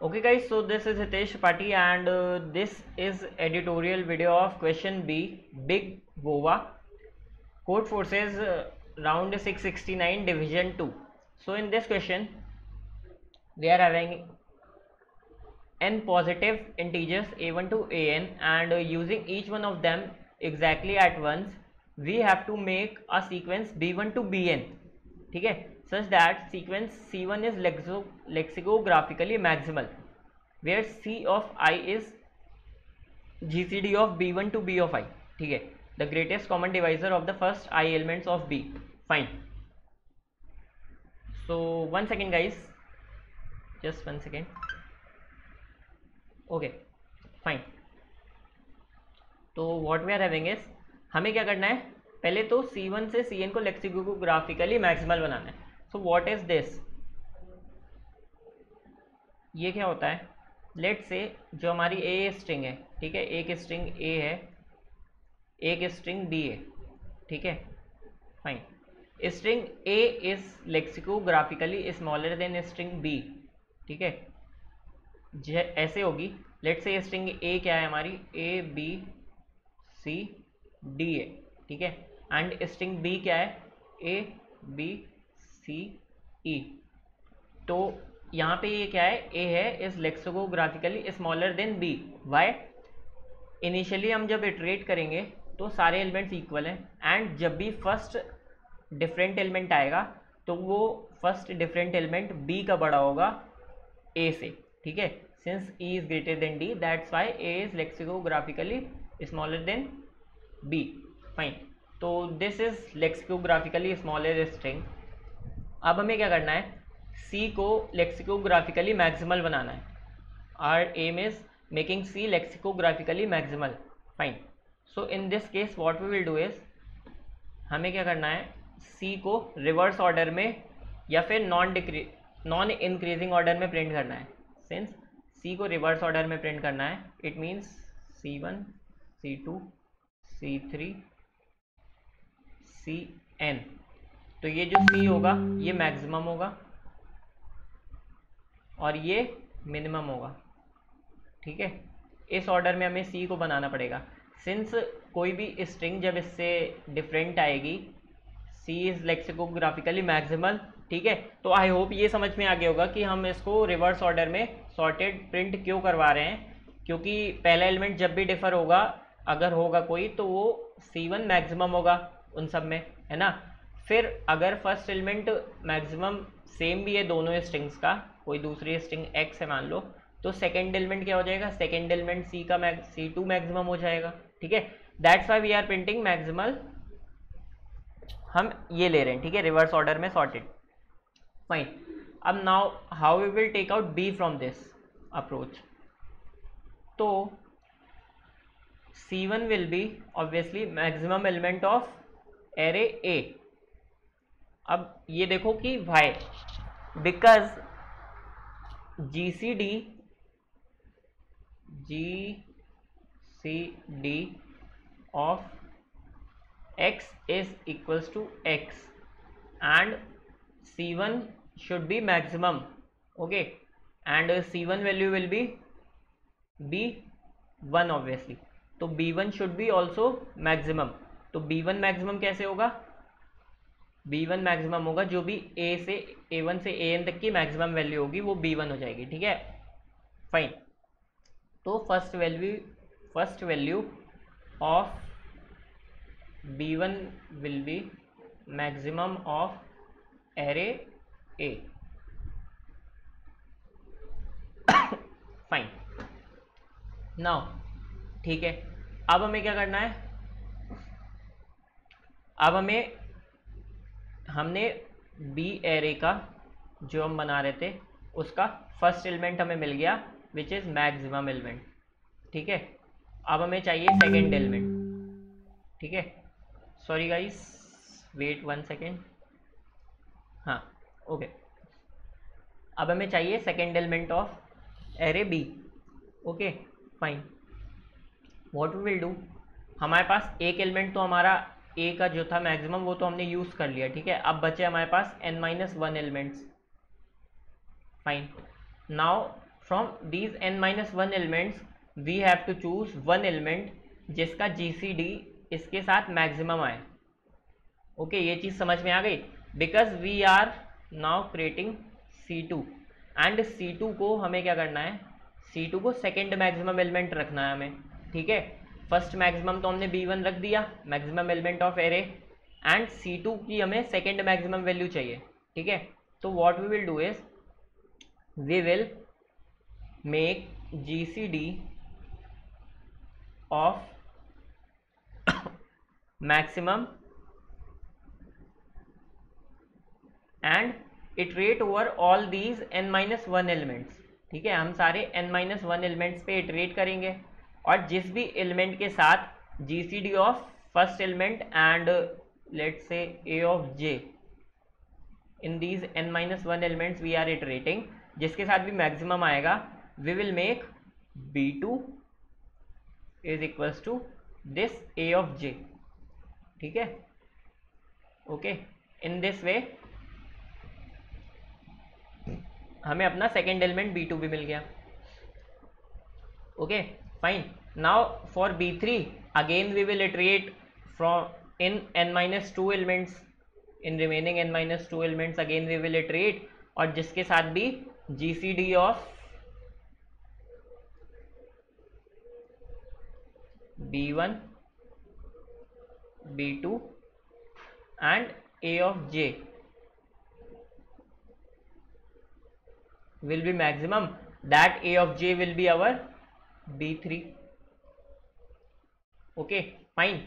Okay guys, so this is Hitesh Pati and this is editorial video of question B, Big Bova, Code Forces round 669 division 2. So in this question, we are having n positive integers a1 to an and using each one of them exactly at once, we have to make a sequence b1 to bn, ठीक है, such that sequence c1 is lexicographically maximal where c of I is gcd of b1 to b of I, ठीक है, the greatest common divisor of the first I elements of b. Fine. So 1 second guys, just 1 second. Okay fine. तो what we are having is, हमें क्या करना है, पहले तो C1 से Cn को लेक्सिकोग्राफिकली मैक्सिमल बनाना है. सो व्हाट इज दिस, ये क्या होता है, लेट से जो हमारी ए स्ट्रिंग है, ठीक है, एक स्ट्रिंग ए है, एक स्ट्रिंग बी है, ठीक है, fine. String A is lexicographically smaller than string B, ठीक है, ऐसे होगी. लेट्स से स्ट्रिंग ए क्या है हमारी, ए बी सी डी है, ठीक है, एंड स्ट्रिंग बी क्या है, ए बी सी ई. तो यहाँ पे ये क्या है, ए है is lexicographically smaller than B. Why, initially हम जब इटरेट करेंगे तो सारे एलिमेंट्स इक्वल हैं एंड जब भी फर्स्ट डिफरेंट एलिमेंट आएगा तो वो फर्स्ट डिफरेंट एलिमेंट बी का बड़ा होगा ए से, ठीक है, since E is greater than D, that's why A is lexicographically smaller than B. Fine. तो this is lexicographically smaller string. अब हमें क्या करना है, C को lexicographically maximal बनाना है. Our aim is making C lexicographically maximal. Fine. So in this case what we will do is, हमें क्या करना है, C को रिवर्स ऑर्डर में या फिर नॉन इंक्रीजिंग ऑर्डर में प्रिंट करना है. सिंस C को रिवर्स ऑर्डर में प्रिंट करना है, it means C1 C2 C3 Cn. तो ये जो C होगा ये मैक्सिमम होगा और ये मिनिमम होगा, ठीक है. इस ऑर्डर में हमें C को बनाना पड़ेगा. सिंस कोई भी स्ट्रिंग जब इससे डिफरेंट आएगी, C इज लेक्सिकोग्राफिकली मैक्सिमल, ठीक है. तो आई होप ये समझ में आ गया होगा कि हम इसको रिवर्स ऑर्डर में सॉर्टेड प्रिंट क्यों करवा रहे हैं, क्योंकि पहला एलिमेंट जब भी डिफर होगा, अगर होगा कोई, तो वो C1 मैक्सिमम होगा उन सब में, है ना. फिर अगर फर्स्ट एलिमेंट मैक्सिमम सेम भी है दोनों स्ट्रिंग्स का, कोई दूसरी स्ट्रिंग x है मान लो, तो सेकेंड एलिमेंट क्या हो जाएगा, सेकेंड एलिमेंट C2 मैक्सिमम हो जाएगा, ठीक है. That's why we are printing maximal, हम ये ले रहे हैं, ठीक है, रिवर्स ऑर्डर में सॉर्टेड. फाइन. अब now how we will take out B from this approach. तो C1 will be obviously maximum element of array A. अब ये देखो कि why, because GCD of x is equals to x and C1 should be maximum, okay, and C1 value will be B1 obviously. तो B1 should be also maximum. तो B1 maximum कैसे होगा, B1 maximum होगा जो भी A1 से AN तक की मैक्सिमम वैल्यू होगी वो B1 हो जाएगी, ठीक है. फाइन. तो first value of B1 will be maximum of array A. Fine. Now ठीक है, अब हमें क्या करना है, अब हमने बी एरे का जो हम बना रहे थे उसका फर्स्ट एलिमेंट हमें मिल गया विच इज मैक्सिमम एलिमेंट, ठीक है. अब हमें चाहिए सेकेंड एलिमेंट, ठीक है. Sorry guys, wait 1 second. हाँ, ओके. अब हमें चाहिए second element of array B, okay, fine. What we will do, हमारे पास एक एलिमेंट तो हमारा ए का जो था मैक्सिमम वो तो हमने यूज़ कर लिया, ठीक है. अब बचे हमारे पास n-1 elements. Fine. Now from these n-1 elements we have to choose one element जिसका GCD इसके साथ मैक्सिमम आए। ओके, ये चीज़ समझ में आ गई। Because we are now creating C2 and C2 को हमें क्या करना है, C2 को सेकेंड मैक्सिमम एलिमेंट रखना है हमें, ठीक है। फर्स्ट मैक्सिमम तो हमने B1 रख दिया, maximum element of array, and C2 की हमें सेकेंड मैक्सिमम वैल्यू चाहिए, ठीक है। तो what we will do is we will make GCD of maximum and iterate over all these n-1 elements, ठीक है। हम सारे n-1 एलिमेंट्स पे इटरेट करेंगे और जिस भी एलिमेंट के साथ GCD of first element and let's say A of J in these n-1 elements we are iterating, जिसके साथ भी मैक्सिमम आएगा, we will make B2 is equals to this A of J, ठीक है। ओके, इन दिस वे हमें अपना second element B2 भी मिल गया। Okay fine, now for B3 again we will iterate from in n-2 elements, in remaining n-2 elements again we will iterate, और जिसके साथ भी GCD of B1 B2 and A of J will be maximum, that A of J will be our B3। Okay fine,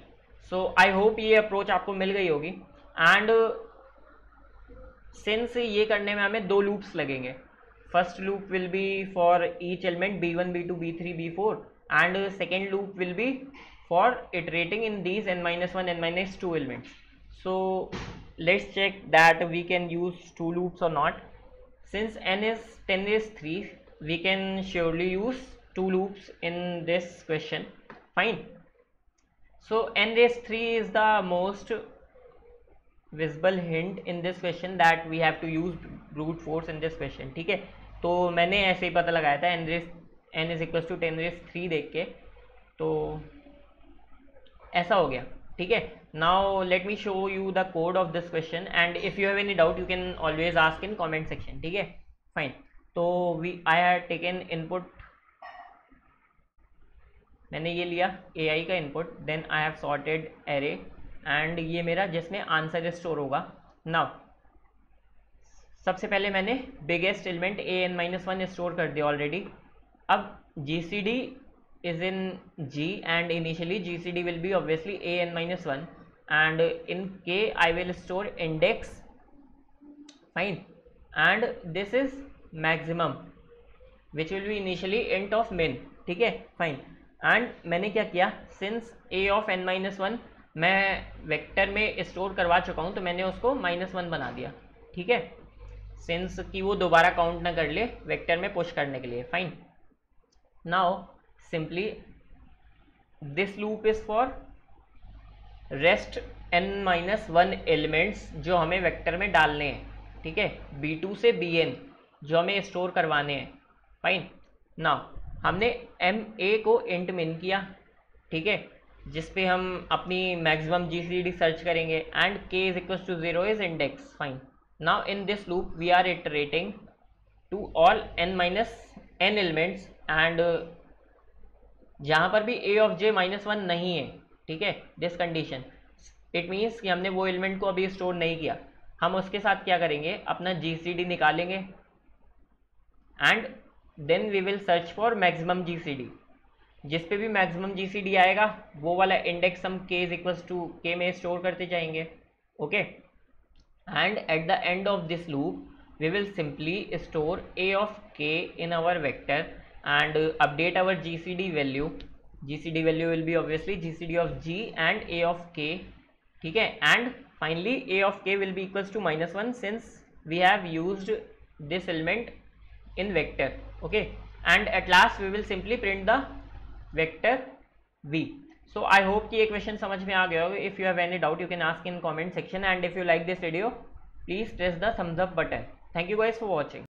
so I hope ये approach आपको मिल गई होगी। And since ये करने में हमें दो लूप्स लगेंगे, first loop will be for each element B1 B2 B3 B4 and second loop will be for iterating in these n-1 n-2 elements. So let's check that we can use two loops or not. Since n is 10 is 3, we can surely use two loops in this question. Fine. So n raised 3 is the most visible hint in this question that we have to use brute force in this question, ठीक है। तो मैंने ऐसे ही पता लगाया था n is equals to 10 raised 3 देख के, तो ऐसा हो गया, ठीक है। Now let me show you the code of this question and if you have any doubt you can always ask in comment section, ठीक है। फाइन, तो आई हैव टेकन इनपुट, मैंने ये लिया AI का input, then I have sorted array and ये मेरा जिसमें आंसर स्टोर होगा। नाउ सबसे पहले मैंने बिगेस्ट एलिमेंट an-1 स्टोर कर दिया ऑलरेडी। अब GCD is in G and initially GCD will be obviously an-1 and in K I will store index, fine, and this is maximum which will be initially int of min, ठीक है, fine. And मैंने क्या किया, since A of n-1 मैं vector में store करवा चुका हूँ तो मैंने उसको -1 बना दिया, ठीक है, सिंस कि वो दोबारा काउंट ना कर ले वेक्टर में पुश करने के लिए। Fine, now simply this loop is for rest n-1 elements जो हमें वेक्टर में डालने हैं, ठीक है, B2 से Bn जो हमें स्टोर करवाने हैं। फाइन, नाउ हमने MA को इंट मिन किया, ठीक है, जिस पे हम अपनी मैक्सिमम GCD सर्च करेंगे and K is equal to 0 is index. Fine, now in this loop we are iterating to all n-n elements and जहाँ पर भी A of J -1 नहीं है, ठीक है, दिस कंडीशन इट मीन्स कि हमने वो एलिमेंट को अभी स्टोर नहीं किया। हम उसके साथ क्या करेंगे, अपना GCD निकालेंगे and then we will search for maximum GCD, जिस पे भी मैक्सिमम GCD आएगा वो वाला इंडेक्स हम K is equals to K में स्टोर करते जाएंगे। Okay, and at the end of this loop we will simply store A of K in our vector and update our GCD value. GCD value will be obviously GCD of G and A of K, ठीक है, and finally A of K will be equals to -1 since we have used this element in vector. Okay, and at last we will simply print the vector V. So I hope कि ये question समझ में आ गया होगा। If you have any doubt you can ask in comment section and if you like this video please press the thumbs up button. Thank you guys for watching.